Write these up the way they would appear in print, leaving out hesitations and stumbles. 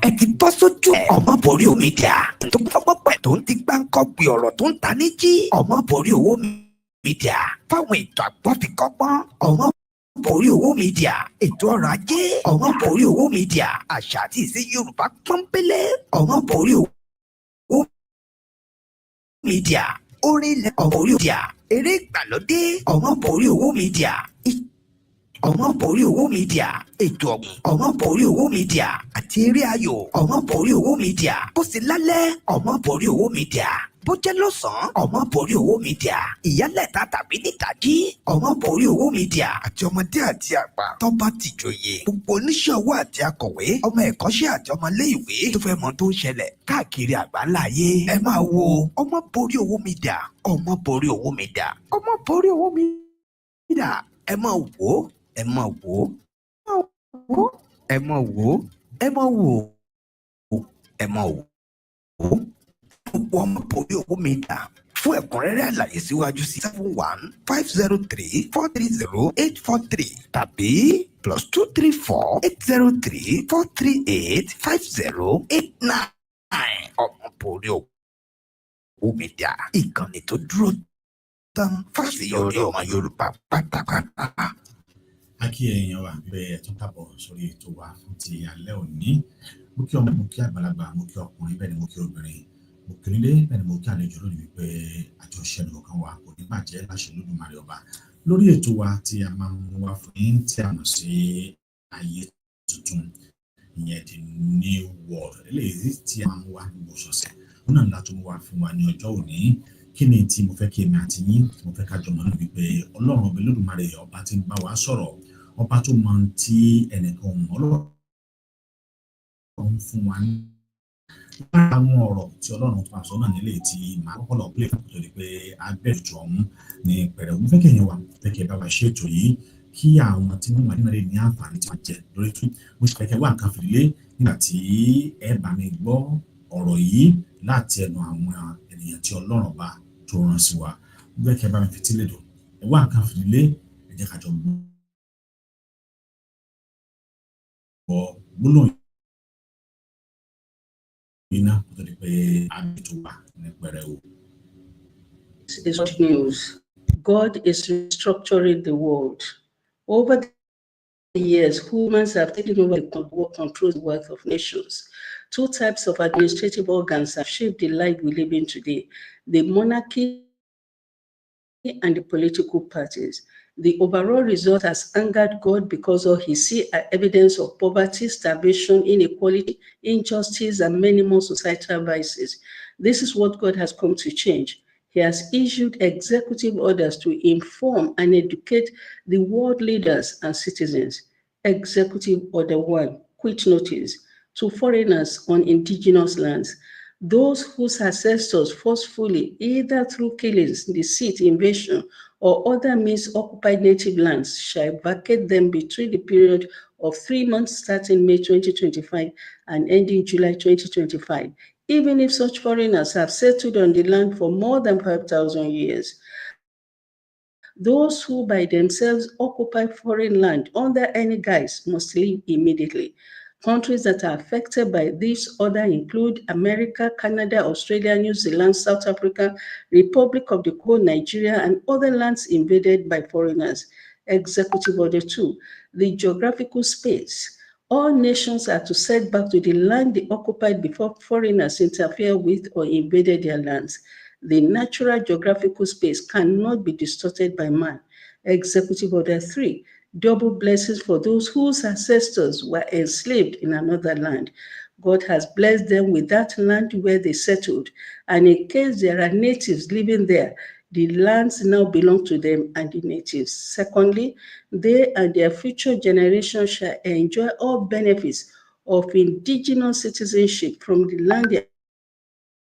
ẹ ti bọ́ sójú Omoboriowo Media tó gbọ́gbọ́ pẹ̀ tó ń ti gbáǹkọ́ gbé ọ̀rọ̀ tó ń ta ní jí. Omoboriowo Media fáwọn ètò àgbọ́fikọ́gbọ́n. Omoboriowo Media ètò ọrọ̀ ajé. Omoboriowo Media àṣà àti ìṣe Yorùbá pọ́npélé. Omoboriowo Media orin ilẹ̀ Omoboriowo Media eré ìgbàlódé. Omoboriowo Media Omoboriowo Media ètò ọ̀gbìn. Omoboriowo Media àti eré ayò. Omoboriowo Media bó ṣe lálẹ́. Omoboriowo Media bó jẹ́ lọ́sàn-án. Omoboriowo Media ìyálẹ̀ta tàbí nídàjí. Omoboriowo Media àti ọmọdé àti àgbà tó bá ti jòyè. Gbogbo oníṣẹ́ owó àti akọ̀wé, ọmọ ẹ̀kọ́ṣẹ́ àti ọmọ ilé-ìwé tó fẹ́ mọ tó ń ṣẹlẹ̀ káàkiri àgbáńlá ayé. Ẹ máa wo Omoboriowo Media. Omoboriowo Media. Omoboriowo Media. Ẹ máa wò ó. Ẹ máa wò ó. Ẹ máa wò ó. Ẹ máa wò ó. Ẹ máa wò ó. Gbogbo Omoboriowo Media fún ẹ̀kúnrẹ́rẹ́ àlàyé síwájú sí 71-503-430-843 tàbí +234-803-438-5089. Omoboriowo Media ìkànnì tó dúró tán fásiyọrí ọmọ Yorùbá pátápátá. Akí ẹ̀yin wa bẹ́ẹ̀ tún kábọ̀ sórí ètò wa fún ti alẹ́ òní. Mo kí ọmọ, mo kí àgbàlagbà, mo kí ọkùnrin, bẹ́ẹ̀ ni mo kí obìnrin, mo kí nílé, bẹ́ẹ̀ ni mo kí àlejò lónìí wípé àjọṣe ẹnìkọ̀ọ̀kan wa kò ní bàjẹ́ láṣẹ Olódùmarè ọba. Lórí ètò wa tí a máa ń mú wá fún yín tí a mọ̀ sí ayé tuntun, ìyẹn the new world, eléyìí tí a máa ń mú wá gbogbo ọ̀sẹ̀. Òun náà láti mú wá fún wa ní ọjọ́ òní. Kí ni tí mo fẹ́ kí èmi àti yín, mo fẹ́ ká jọ mọ̀ náà wípé Ọlọ́run ọba Olódùmarè ọba tí ń bá wa sọ̀rọ̀, ọba tó mọ tí ẹnìkan mọ̀, Ọlọ́run fún wa ní àwọn ọ̀rọ̀ tí Ọlọ́run tó àṣọ náà nílé tí màá kọ́kọ́ lọ pé fún ìtòrí pé abẹ́rùjọ ọ̀hún ní pẹ̀rẹ̀. Mo fẹ́ kí ẹ̀yin wa fẹ́ kí ẹ bá wa ṣe ètò yìí kí àwọn tí wọ́n wà nínú rẹ̀ ní àǹfààní tí wọ́n jẹ lórí tún. Mo sì fẹ́ kí ẹ wá nǹkan fìdílé nígbà tí ẹ bá mi gbọ́ ọ̀rọ̀ yìí láti ẹnu àwọn ènìyàn tí Ọlọ́run bá tó rán sí wa. Mo fẹ́ kí ẹ bá mi fìtí lédò, ẹ wá nǹkan fìdílé, ẹ jẹ́ ká jọ gbọ́ gbólóhùn iná kó tó di pé àbètò wa ní pẹ̀rẹ̀ o. Is good news. God is restructuring the world. Over the years, humans have taken over the control the wealth of nations. Two types of administrative organs have shaped the life we live in today: the monarchy and the political parties. The overall result has angered God because of He sees evidence of poverty, starvation, inequality, injustice, and many more societal vices. This is what God has come to change. He has issued executive orders to inform and educate the world leaders and citizens. Executive Order 1, quit notice to foreigners on indigenous lands. Those whose ancestors forcefully, either through killings, deceit, invasion, or other means occupied native lands shall vacate them between the period of 3 months starting May 2025 and ending July 2025, even if such foreigners have settled on the land for more than 5,000 years. Those who by themselves occupy foreign land under any guise must leave immediately. Countries that are affected by this order include America, Canada, Australia, New Zealand, South Africa, Republic of the Congo, Nigeria, and other lands invaded by foreigners. Executive Order 2, the geographical space. All nations are to set back to the land they occupied before foreigners interfere with or invaded their lands. The natural geographical space cannot be distorted by man. Executive Order 3, double blessings for those whose ancestors were enslaved in another land. God has blessed them with that land where they settled, and in case there are natives living there, the lands now belong to them and the natives. Secondly, they and their future generations shall enjoy all benefits of indigenous citizenship from the land their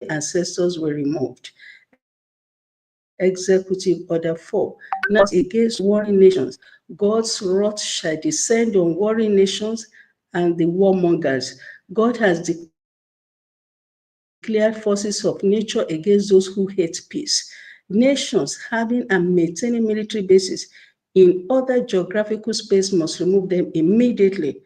ancestors were removed. Executive Order 4, not against warring nations. God's wrath shall descend on warring nations and the warmongers. God has declared forces of nature against those who hate peace. Nations having and maintaining military bases in other geographical space must remove them immediately.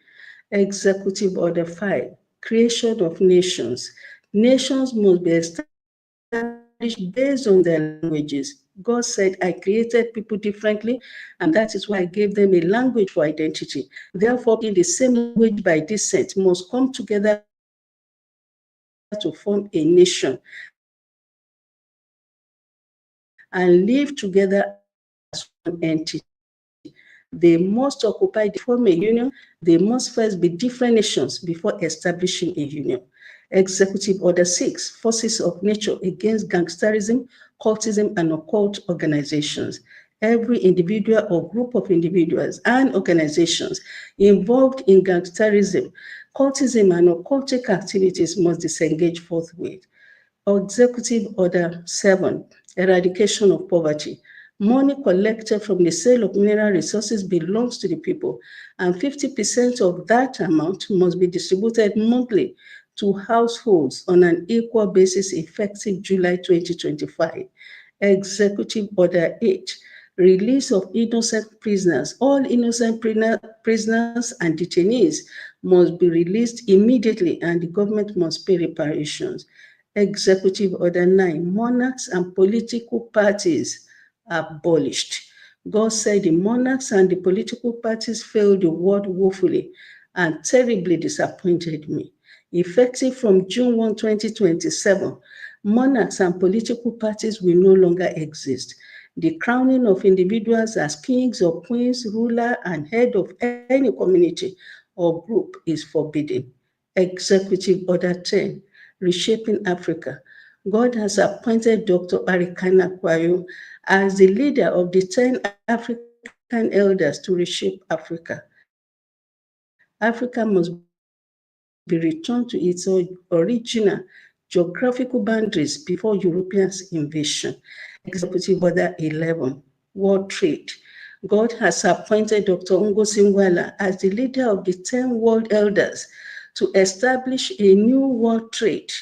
Executive Order 5, creation of nations. Nations must be established based on their languages. God said, I created people differently, and that is why I gave them a language for identity. Therefore, in the same language by descent must come together to form a nation and live together as one entity. They must occupy the form a union. They must first be different nations before establishing a union. Executive Order 6, Forces of Nature against Gangsterism, Cultism, and Occult Organizations. Every individual or group of individuals and organizations involved in gangsterism, cultism, and occultic activities must disengage forthwith. Executive Order 7, Eradication of Poverty. Money collected from the sale of mineral resources belongs to the people, and 50% of that amount must be distributed monthly to households on an equal basis effective July 2025. Executive Order 8, Release of innocent prisoners. All innocent prisoners and detainees must be released immediately, and the government must pay reparations. Executive Order 9, monarchs and political parties abolished. God said the monarchs and the political parties failed the world woefully and terribly disappointed me. Effective from June 1, 2027, monarchs and political parties will no longer exist. The crowning of individuals as kings or queens, ruler, and head of any community or group is forbidden. Executive Order 10, Reshaping Africa. God has appointed Dr. Arikana Kwayo as the leader of the 10 African elders to reshape Africa. Africa must be returned to its original geographical boundaries before Europeans' invasion. Executive Order 11, World Trade. God has appointed Dr. Ngozi Ngwala as the leader of the 10 world elders to establish a new world trade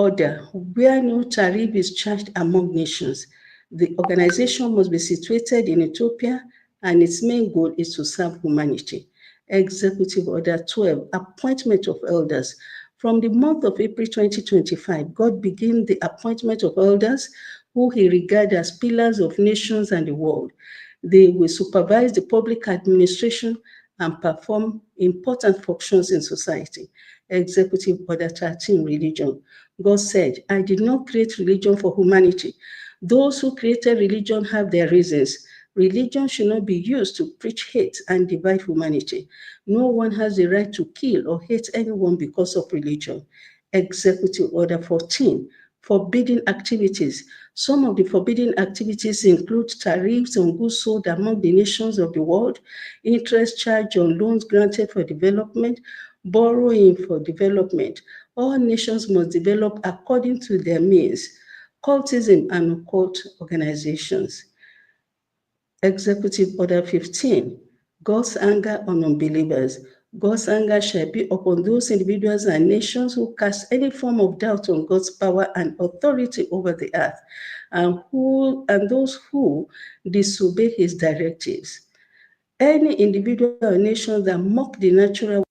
order where no tariff is charged among nations. The organization must be situated in Ethiopia, and its main goal is to serve humanity. Executive Order 12, appointment of elders. From the month of April 2025, God began the appointment of elders who he regards as pillars of nations and the world. They will supervise the public administration and perform important functions in society. Executive Order 13, religion. God said, I did not create religion for humanity. Those who created religion have their reasons. Religion should not be used to preach hate and divide humanity. No one has the right to kill or hate anyone because of religion. Executive Order 14, forbidden activities. Some of the forbidden activities include tariffs on goods sold among the nations of the world, interest charged on loans granted for development, borrowing for development. All nations must develop according to their means. Cultism and occult organizations. Executive Order 15, God's anger on unbelievers. God's anger shall be upon those individuals and nations who cast any form of doubt on God's power and authority over the earth, and those who disobey his directives. Any individual or nation that mock the natural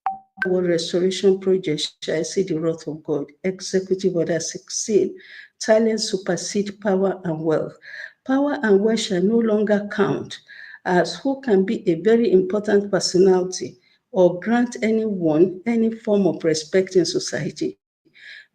world restoration project shall see the wrath of God. Executive Order 16, talent supersede power and wealth. Power and wealth shall no longer count as who can be a very important personality or grant anyone any form of respect in society.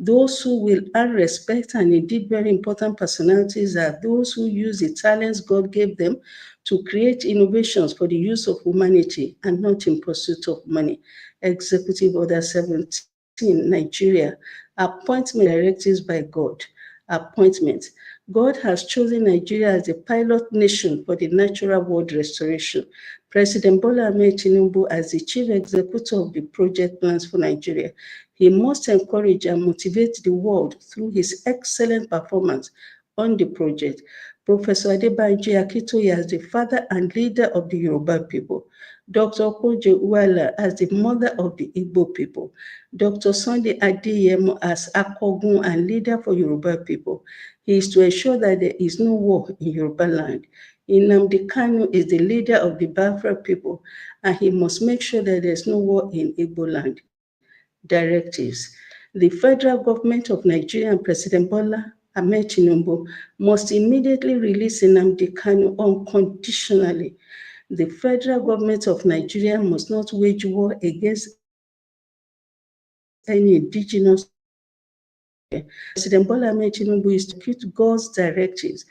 Those who will earn respect and indeed very important personalities are those who use the talents God gave them to create innovations for the use of humanity and not in pursuit of money. Executive Order 17, Nigeria, appointment directives by God. Appointment. God has chosen Nigeria as the pilot nation for the natural world restoration. President Bola Ahmed Tinubu as the chief executive of the project plans for Nigeria. He must encourage and motivate the world through his excellent performance on the project. Professor Adebanji Akintoye as the father and leader of the Yoruba people. Dr. Okoje Uwala as the mother of the Igbo people. Dr. Sunday Adeyemo as Akogun and leader for Yoruba people. He is to ensure that there is no war in Yoruba land. Nnamdi Kanu is the leader of the Biafra people, and he must make sure that there's no war in Igbo land. Directives. The federal government of Nigeria and President Bola Ahmed Tinubu must immediately release Nnamdi Kanu unconditionally. The federal government of Nigeria must not wage war against any indigenous. President Bola Ahmed Tinubu is to execute God's directives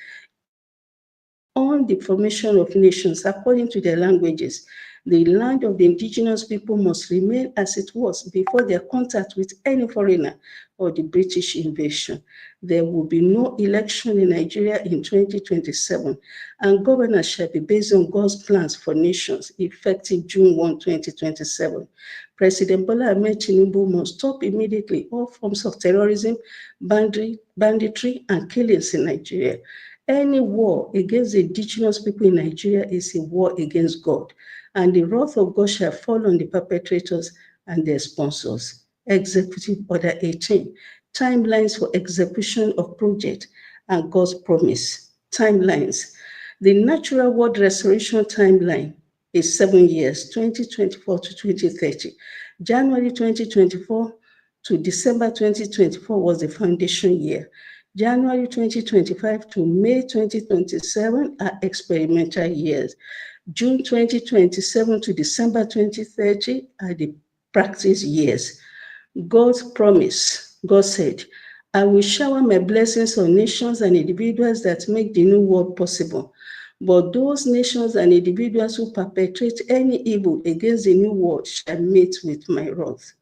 on the formation of nations according to their languages. The land of the indigenous people must remain as it was before their contact with any foreigner or the British invasion. There will be no election in Nigeria in 2027, and governance shall be based on God's plans for nations effective June 1, 2027. President Bola Ahmed Tinubu must stop immediately all forms of terrorism, banditry, and killings in Nigeria. Any war against the indigenous people in Nigeria is a war against God, and the wrath of God shall fall on the perpetrators and their sponsors. Executive Order 18, timelines for execution of project and God's promise. Timelines. The natural world restoration timeline is 7 years, 2024 to 2030. January 2024 to December 2024 was the foundation year. January 2025 to May 2027 are experimental years. June 2027 to December 2030 are the practice years. God's promise. God said, I will shower my blessings on nations and individuals that make the new world possible. But those nations and individuals who perpetrate any evil against the new world shall meet with my wrath.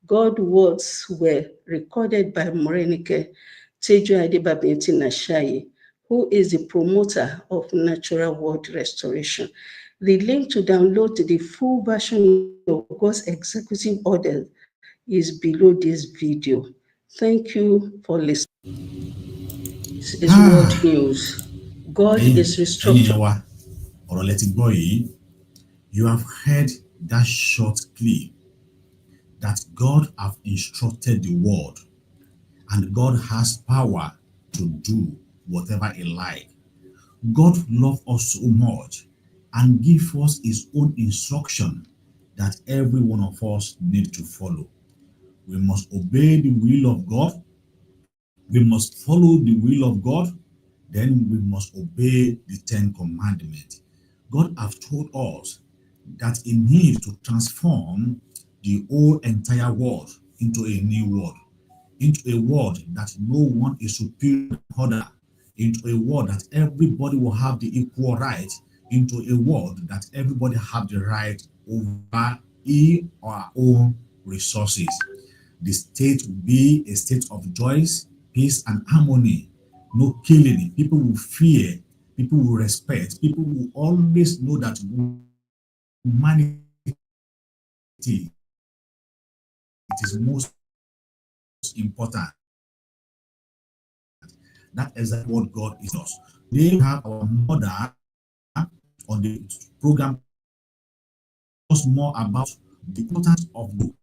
God's words were recorded by Morenike Teju Adebabinti Nashaye, who is the promoter of natural world restoration. The link to download the full version of God's executive order is below this video. Thank you for listening. This is world news. God is restructuring. You have heard that short clip that God have instructed the world, and God has power to do whatever He like. God loves us so much and give us His own instruction that every one of us need to follow. We must obey the will of God. We must follow the will of God. Then we must obey the 10 commandments. God has told us that He needs to transform the whole entire world into a new world, into a world that no one is superior to other, into a world that everybody will have the equal right, into a world that everybody have the right over our own resources. The state will be a state of joy, peace, and harmony. No killing. People will fear. People will respect. People will always know that humanity, it is most important. That is what God is us. We have our mother on the program us more about the importance of book.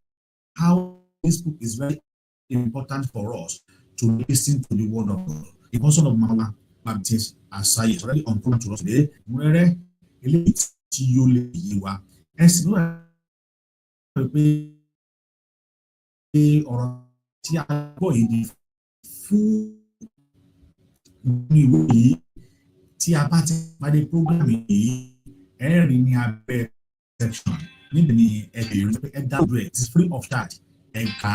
How this book is very important for us to listen to the word of God. The person of Mama Baptist Asai is already on program to us today. Where elite you live, as well or fún ìwé yìí tí a bá ti parí program yìí ẹ̀rín ní abẹ́ section níbi ní ẹ̀bẹ̀rẹ̀ pé ẹ dáwọ́ ẹ̀ it's free of charge ẹ̀ka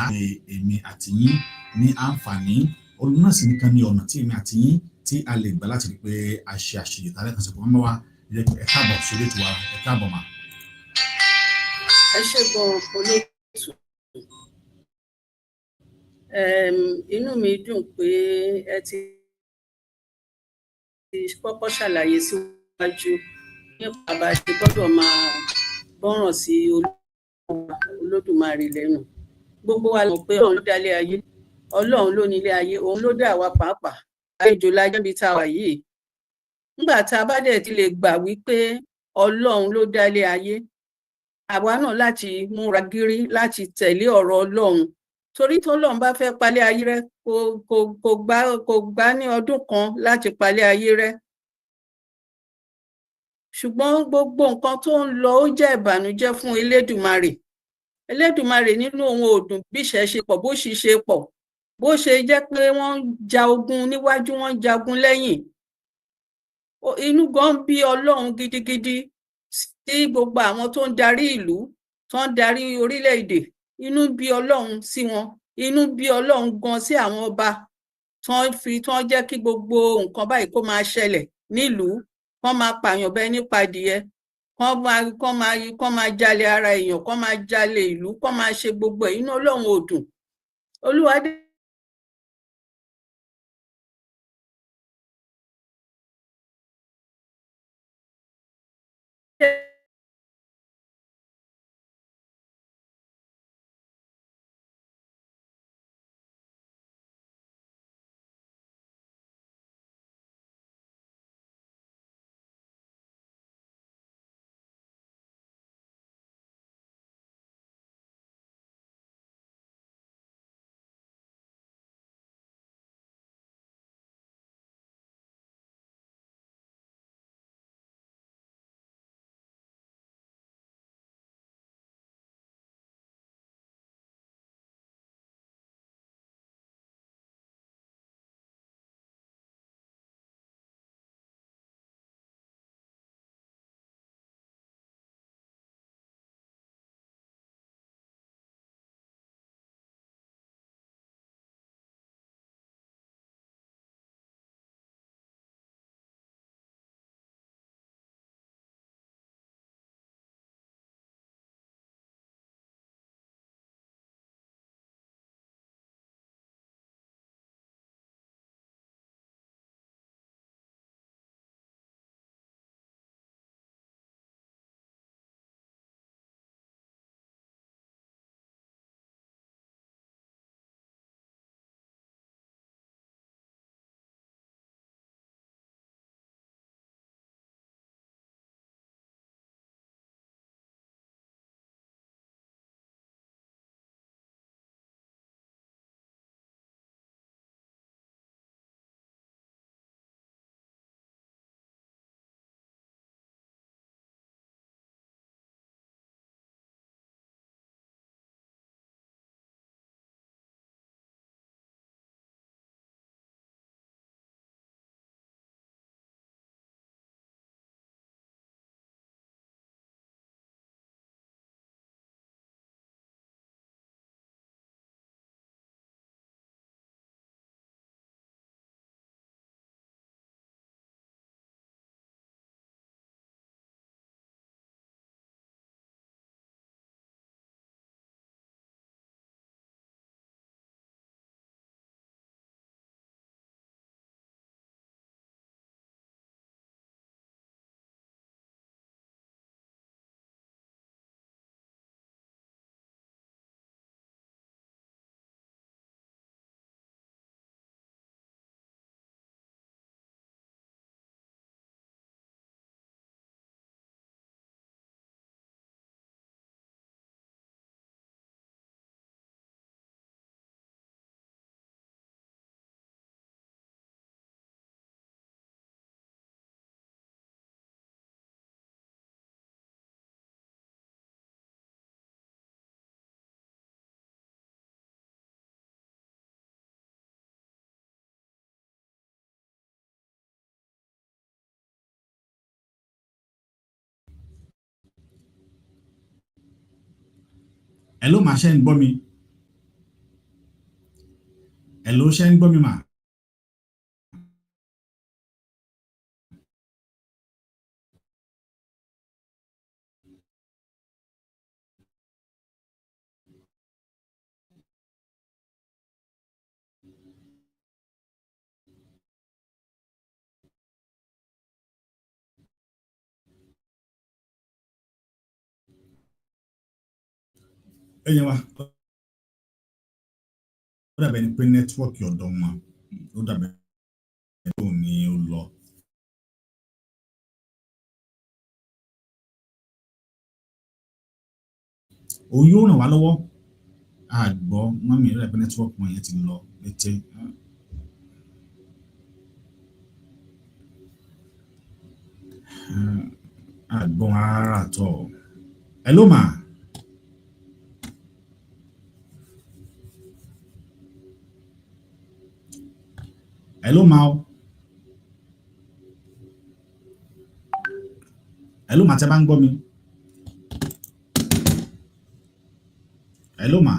èmi àti yín ní àǹfààní olùnà sì nìkan ní ọ̀nà tí èmi àti yín tí a lè gbà láti rí pé a ṣe àṣeyẹ tàbí kan sọ̀kọ̀ mọ́ wa ẹ káàbọ̀ sórí ètò wa ẹ káàbọ̀ mà. Ẹ ṣé gan-an olóòtú. Inú mi dùn pé ẹ ti kọ́kọ́ ṣàlàyé síwájú nípa bá ṣe gbọ́dọ̀ máa gbọ́ràn sí Olódùmarè lẹ́nu. Gbogbo wa mọ̀ pé Ọlọ́run ló dálé ayé, Ọlọ́run ló nílé ayé, òun ló dá wa pàápàá. Àlejò lájẹ́ bí tá a wà yìí. Nígbà tá a bá dẹ̀ ti lè gbà wípé Ọlọ́run ló dálé ayé, àwa náà láti múra gírí láti tẹ̀lé ọ̀rọ̀ Ọlọ́run. Torí tí Ọlọ́run bá fẹ́ palẹ̀ ayé rẹ́ kò gbà ní ọdún kan láti palẹ̀ ayé rẹ́. ṣùgbọ́n gbogbo nǹkan tó ń lọ ó jẹ́ ìbànújẹ́ fún Elédùmarè nínú òun ò dùn bí ìṣẹ́ ṣe pọ̀ bó sì ṣe pọ̀, bó ṣe jẹ́ pé wọ́n ja ogun níwájú, wọ́n jagun lẹ́yìn. Inú gan bí Ọlọ́run gidigidi sí gbogbo àwọn tó ń darí ìlú, tó ń darí orílẹ̀-èdè. Inú bí Ọlọ́run sí wọn, inú bí Ọlọ́run gan sí àwọn ọba tó ń jẹ́ kí gbogbo nǹkan báyìí kó máa ṣẹlẹ̀ nílùú, kán máa pààyàn bẹ́ẹ̀ nípa adìyẹ, kán máa jalè ara èèyàn, kán máa jalè ìlú, kán máa ṣe gbogbo ẹ̀. Inú Ọlọ́run ò dùn. Olúwa Hello, ma ṣe ń gbọ́ mi? Hello, ṣe ń gbọ́ mi mà? Ẹ̀yin wa, ó dàbẹ̀ ni pé nẹ́tíwọ́ọ̀kì ọ̀dọ̀ wọn ó dàbẹ̀ tó ní ó lọ. Òun yóò ràn wá lọ́wọ́. Àgbọ̀ mọ́mí rẹ̀ pé nẹ́tíwọ́ọ̀kì wọn yẹn ti lọ létí. àgbọn ara tọ̀. Hello ma. Hello ma. Hello ma, tẹ́ bá ń gbọ́ mi. Hello ma.